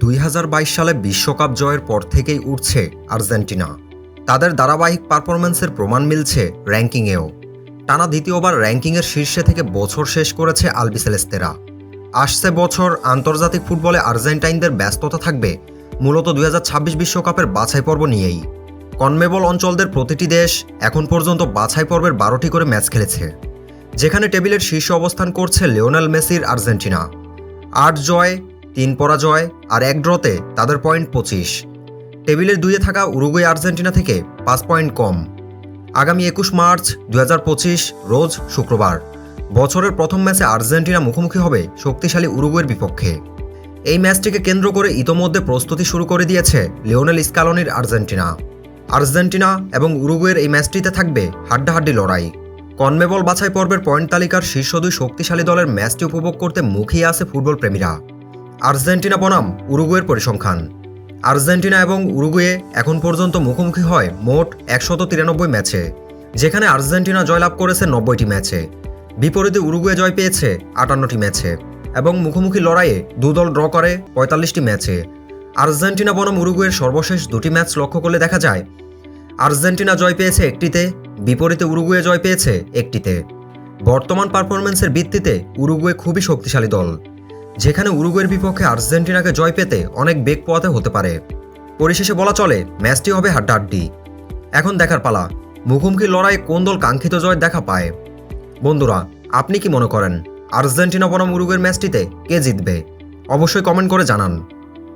2022 সালে বিশ্বকাপ জয়ের পর থেকেই উঠছে আর্জেন্টিনা। তাদের ধারাবাহিক পারফরম্যান্সের প্রমাণ মিলছে র্যাঙ্কিংয়েও। টানা দ্বিতীয়বার র্যাঙ্কিংয়ের শীর্ষে থেকে বছর শেষ করেছে আলবিসেলেস্তেরা। আসছে বছর আন্তর্জাতিক ফুটবলে আর্জেন্টাইনদের ব্যস্ততা থাকবে মূলত 2026 বিশ্বকাপের বাছাই পর্ব নিয়েই। কনমেবল অঞ্চলদের প্রতিটি দেশ এখন পর্যন্ত বাছাই পর্বের 12টি করে ম্যাচ খেলেছে, যেখানে টেবিলের শীর্ষে অবস্থান করছে লিওনেল মেসির আর্জেন্টিনা। 8 জয়, 3 পরাজয় আর 1 ড্রতে তাদের পয়েন্ট 25। টেবিলের 2-এ থাকা উরুগুয়ে আর্জেন্টিনা থেকে 5 পয়েন্ট কম। আগামী 21 মার্চ 2025 রোজ শুক্রবার বছরের প্রথম ম্যাচে আর্জেন্টিনা মুখোমুখি হবে শক্তিশালী উরুগুয়ের বিপক্ষে। এই ম্যাচটিকে কেন্দ্র করে ইতোমধ্যে প্রস্তুতি শুরু করে দিয়েছে লিওনেল স্কালোনির আর্জেন্টিনা। আর্জেন্টিনা এবং উরুগুয়ের এই ম্যাচটিতে থাকবে হাড্ডাহাড্ডি লড়াই। কনমেবল বাছাই পর্বের পয়েন্ট তালিকার শীর্ষ দুই শক্তিশালী দলের ম্যাচটি উপভোগ করতে মুখিয়ে আছে ফুটবল প্রেমীরা। আর্জেন্টিনা বনাম উরুগুয়ের পরিসংখ্যান। আর্জেন্টিনা এবং উরুগুয়ে এখন পর্যন্ত মুখোমুখি হয় মোট 193 ম্যাচে, যেখানে আর্জেন্টিনা জয়লাভ করেছে 90টি ম্যাচে, বিপরীতে উরুগুয়ে জয় পেয়েছে 58টি ম্যাচে এবং মুখোমুখি লড়াইয়ে দুদল ড্র করে 45টি ম্যাচে। আর্জেন্টিনা বনাম উরুগুয়ের সর্বশেষ 2টি ম্যাচ লক্ষ্য করলে দেখা যায় আর্জেন্টিনা জয় পেয়েছে 1টিতে, বিপরীতে উরুগুয়ে জয় পেয়েছে 1টিতে। বর্তমান পারফরম্যান্সের ভিত্তিতে উরুগুয়ে খুবই শক্তিশালী দল, যেখানে উরুগুয়ের বিপক্ষে আর্জেন্টিনাকে জয় পেতে অনেক বেগ পোয়াতে হতে পারে। পরিশেষে বলা চলে ম্যাচটি হবে হাড্ডাহাড্ডি। এখন দেখার পালা মুখোমুখি লড়াইয়ে কোন দল কাঙ্ক্ষিত জয় দেখা পায়। বন্ধুরা, আপনি কি মনে করেন আর্জেন্টিনা বনাম উরুগুয়ের ম্যাচটিতে কে জিতবে? অবশ্যই কমেন্ট করে জানান।